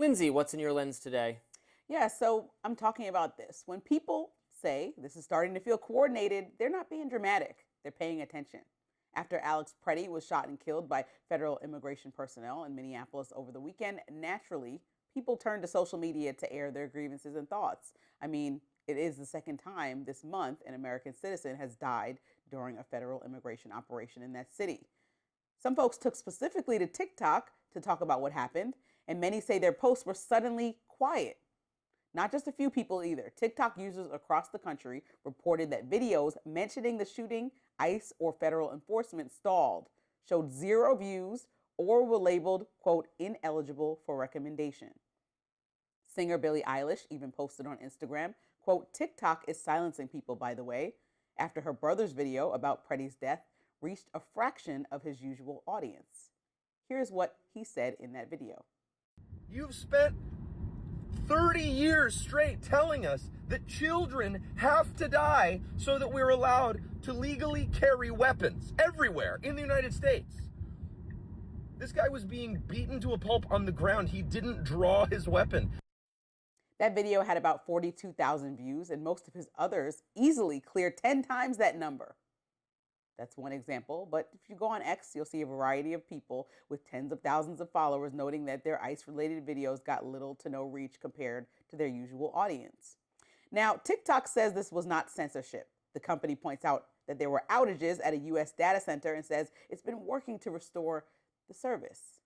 Lindsey, what's in your lens today? Yeah, so I'm talking about this. When people say this is starting to feel coordinated, they're not being dramatic. They're paying attention. After Alex Preddy was shot and killed by federal immigration personnel in Minneapolis over the weekend, naturally, people turned to social media to air their grievances and thoughts. I mean, it is the second time this month an American citizen has died during a federal immigration operation in that city. Some folks took specifically to TikTok to talk about what happened, and many say their posts were suddenly quiet. Not just a few people either. TikTok users across the country reported that videos mentioning the shooting, ICE, or federal enforcement stalled, showed zero views, or were labeled, quote, ineligible for recommendation. Singer Billie Eilish even posted on Instagram, quote, TikTok is silencing people, by the way, after her brother's video about Preddy's death reached a fraction of his usual audience. Here's what he said in that video. You've spent 30 years straight telling us that children have to die so that we're allowed to legally carry weapons everywhere in the United States. This guy was being beaten to a pulp on the ground. He didn't draw his weapon. That video had about 42,000 views, and most of his others easily cleared 10 times that number. That's one example, but if you go on X, you'll see a variety of people with tens of thousands of followers noting that their ICE-related videos got little to no reach compared to their usual audience. Now, TikTok says this was not censorship. The company points out that there were outages at a U.S. data center and says it's been working to restore the service.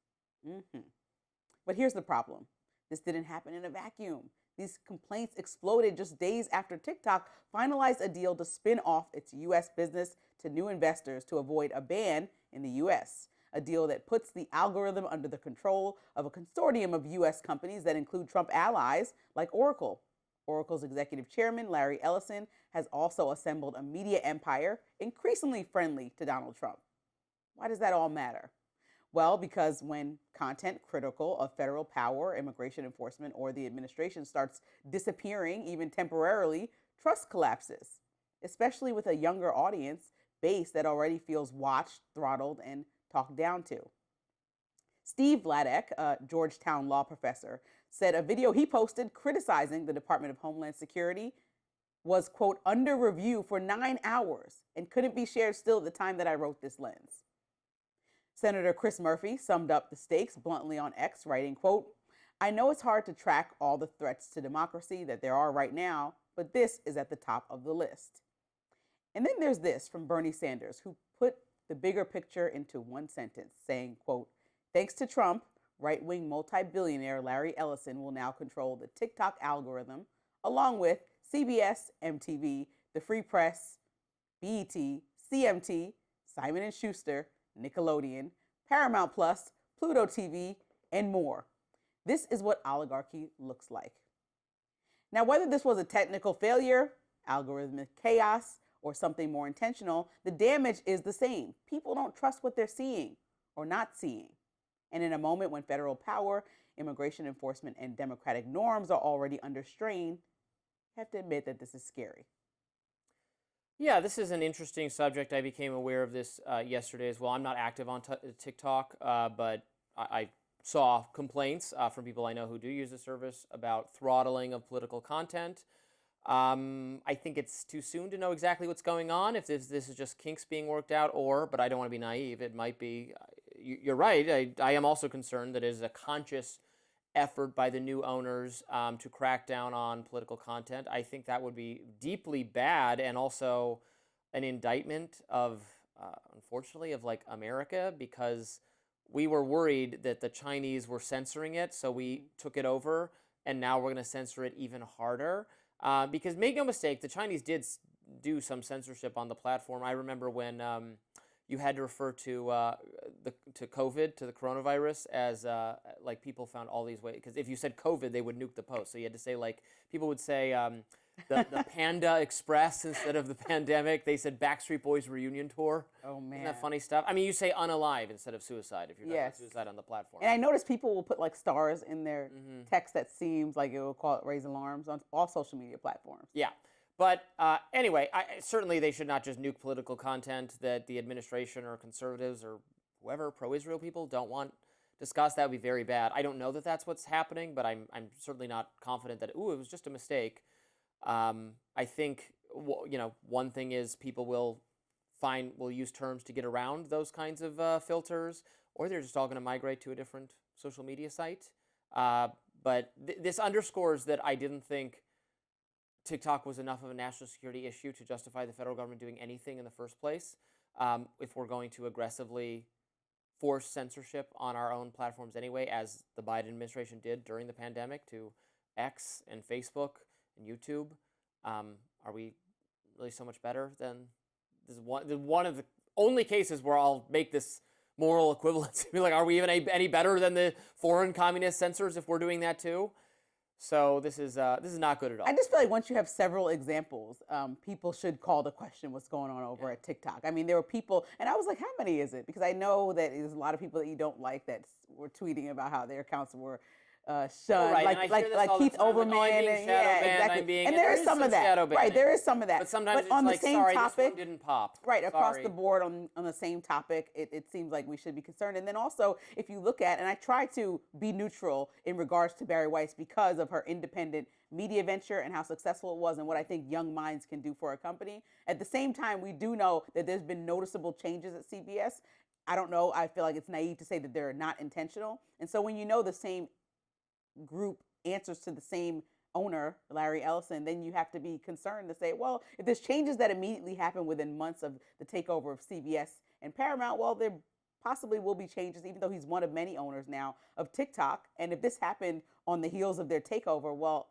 But here's the problem. This didn't happen in a vacuum. These complaints exploded just days after TikTok finalized a deal to spin off its U.S. business to new investors to avoid a ban in the U.S., a deal that puts the algorithm under the control of a consortium of U.S. companies that include Trump allies like Oracle. Oracle's executive chairman, Larry Ellison, has also assembled a media empire increasingly friendly to Donald Trump. Why does that all matter? Well, because when content critical of federal power, immigration enforcement, or the administration starts disappearing, even temporarily, trust collapses, especially with a younger audience base that already feels watched, throttled, and talked down to. Steve Vladek, a Georgetown law professor, said a video he posted criticizing the Department of Homeland Security was, quote, under review for 9 hours and couldn't be shared still at the time that I wrote this lens. Senator Chris Murphy summed up the stakes bluntly on X, writing, quote, I know it's hard to track all the threats to democracy that there are right now, but this is at the top of the list. And then there's this from Bernie Sanders, who put the bigger picture into one sentence, saying, quote, thanks to Trump, right-wing multi-billionaire Larry Ellison will now control the TikTok algorithm, along with CBS, MTV, the Free Press, BET, CMT, Simon & Schuster, Nickelodeon, Paramount Plus, Pluto TV, and more. This is what oligarchy looks like. Now, whether this was a technical failure, algorithmic chaos, or something more intentional, the damage is the same. People don't trust what they're seeing or not seeing. And in a moment when federal power, immigration enforcement, and democratic norms are already under strain, I have to admit that this is scary. Yeah, this is an interesting subject. I became aware of this yesterday as well. I'm not active on TikTok, but I saw complaints from people I know who do use the service about throttling of political content. I think it's too soon to know exactly what's going on, if this is just kinks being worked out, but I don't want to be naive, it might be. You're right. I am also concerned that it is a conscious effort by the new owners to crack down on political content. I think that would be deeply bad and also an indictment of, unfortunately, of like America, because we were worried that the Chinese were censoring it, so we took it over, and now we're going to censor it even harder. Because make no mistake, the Chinese did do some censorship on the platform. I remember when you had to refer to COVID, to the coronavirus, as like people found all these ways. Because if you said COVID, they would nuke the post. So you had to say, like, people would say the Panda Express instead of the pandemic. They said Backstreet Boys reunion tour. Oh, man. Isn't that funny stuff? I mean, you say unalive instead of suicide if you're talking about suicide on the platform. And I noticed people will put like stars in their text that seems like it will raise alarms on all social media platforms. Yeah. But anyway, certainly they should not just nuke political content that the administration or conservatives or whoever, pro-Israel people, don't want discuss, that would be very bad. I don't know that that's what's happening, but I'm certainly not confident that, it was just a mistake. I think, one thing is people will use terms to get around those kinds of filters, or they're just all going to migrate to a different social media site. But this underscores that I didn't think TikTok was enough of a national security issue to justify the federal government doing anything in the first place. If we're going to aggressively force censorship on our own platforms anyway, as the Biden administration did during the pandemic to X and Facebook and YouTube, are we really so much better than this? Is one of the only cases where I'll make this moral equivalence. Be like, are we even any better than the foreign communist censors if we're doing that too? So this is not good at all. I just feel like once you have several examples, people should call to question what's going on over at TikTok. I mean, there were people, and I was like, how many is it? Because I know that there's a lot of people that you don't like that were tweeting about how their accounts were shunned, right. like Keith Olbermann, exactly. And there is some of that, right? There is some of that. But sometimes it's on like, the same sorry, topic, this one didn't pop. Right, across the board on the same topic, it seems like we should be concerned. And then also, if you look at, and I try to be neutral in regards to Barry Weiss because of her independent media venture and how successful it was and what I think young minds can do for a company. At the same time, we do know that there's been noticeable changes at CBS. I don't know. I feel like it's naive to say that they're not intentional. And so when you know the same group answers to the same owner, Larry Ellison, then you have to be concerned to say, well, if there's changes that immediately happen within months of the takeover of CBS and Paramount, well, there possibly will be changes, even though he's one of many owners now of TikTok. And if this happened on the heels of their takeover, well,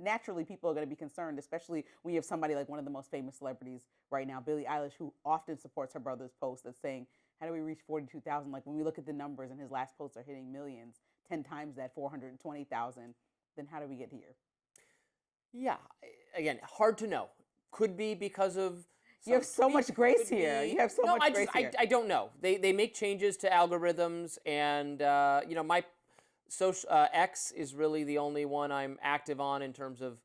naturally people are going to be concerned, especially when you have somebody like one of the most famous celebrities right now, Billie Eilish, who often supports her brother's post that's saying, how do we reach 42,000? Like when we look at the numbers and his last posts are hitting millions, 10 times that, 420,000, then how do we get here? Yeah, again, hard to know. Could be because of you have so much grace here. You have so much grace here. I don't know. They make changes to algorithms, and my social X is really the only one I'm active on in terms of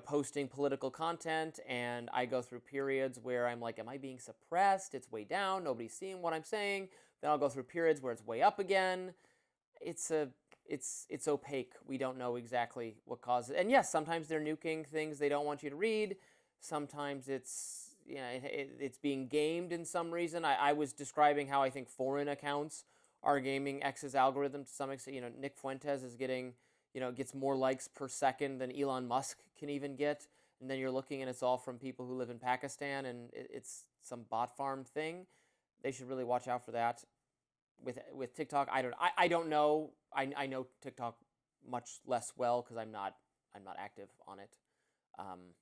posting political content, and I go through periods where I'm like, am I being suppressed? It's way down. Nobody's seeing what I'm saying. Then I'll go through periods where it's way up again. It's opaque. We don't know exactly what causes it. And yes, sometimes they're nuking things they don't want you to read. Sometimes it's it's being gamed in some reason. I was describing how I think foreign accounts are gaming X's algorithm to some extent. Nick Fuentes is getting gets more likes per second than Elon Musk can even get. And then you're looking and it's all from people who live in Pakistan, and it's some bot farm thing. They should really watch out for that. With TikTok, I don't know. I know TikTok much less well because I'm not active on it.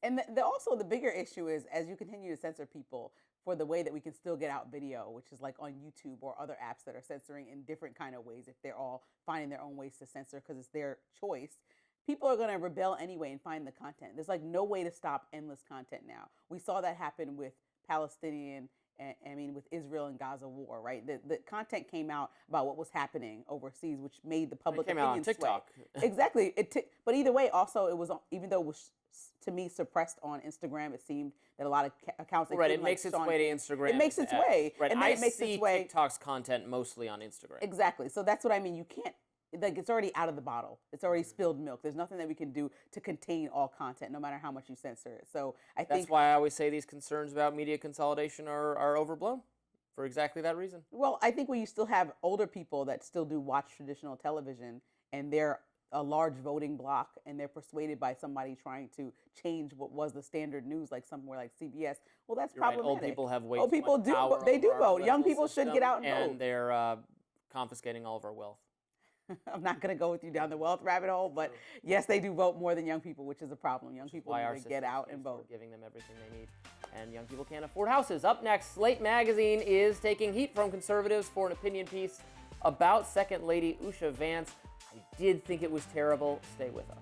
And also the bigger issue is, as you continue to censor people for the way that we can still get out video, which is like on YouTube or other apps that are censoring in different kind of ways, if they're all finding their own ways to censor because it's their choice, people are going to rebel anyway and find the content. There's like no way to stop endless content now. We saw that happen with with Israel and Gaza war, right? The content came out about what was happening overseas, which made the public opinion out on TikTok. Sway. Exactly. But either way, also it was, even though it was to me suppressed on Instagram, it seemed that a lot of accounts. Right, it makes its way to Instagram. It makes its way. Right, and I see TikTok's content mostly on Instagram. Exactly. So that's what I mean. You can't. Like, it's already out of the bottle. It's already spilled milk. There's nothing that we can do to contain all content, no matter how much you censor it. So I think that's why I always say these concerns about media consolidation are overblown, for exactly that reason. Well, I think when you still have older people that still do watch traditional television, and they're a large voting bloc, and they're persuaded by somebody trying to change what was the standard news, like somewhere like CBS. Well, that's problematic. Old people have way Old too people much do. power They do over our vote. Young political people should get out and vote. And they're confiscating all of our wealth. I'm not going to go with you down the wealth rabbit hole, but yes, they do vote more than young people, which is a problem. Young people need to get out and vote. Giving them everything they need, and young people can't afford houses. Up next, Slate Magazine is taking heat from conservatives for an opinion piece about Second Lady Usha Vance. I did think it was terrible. Stay with us.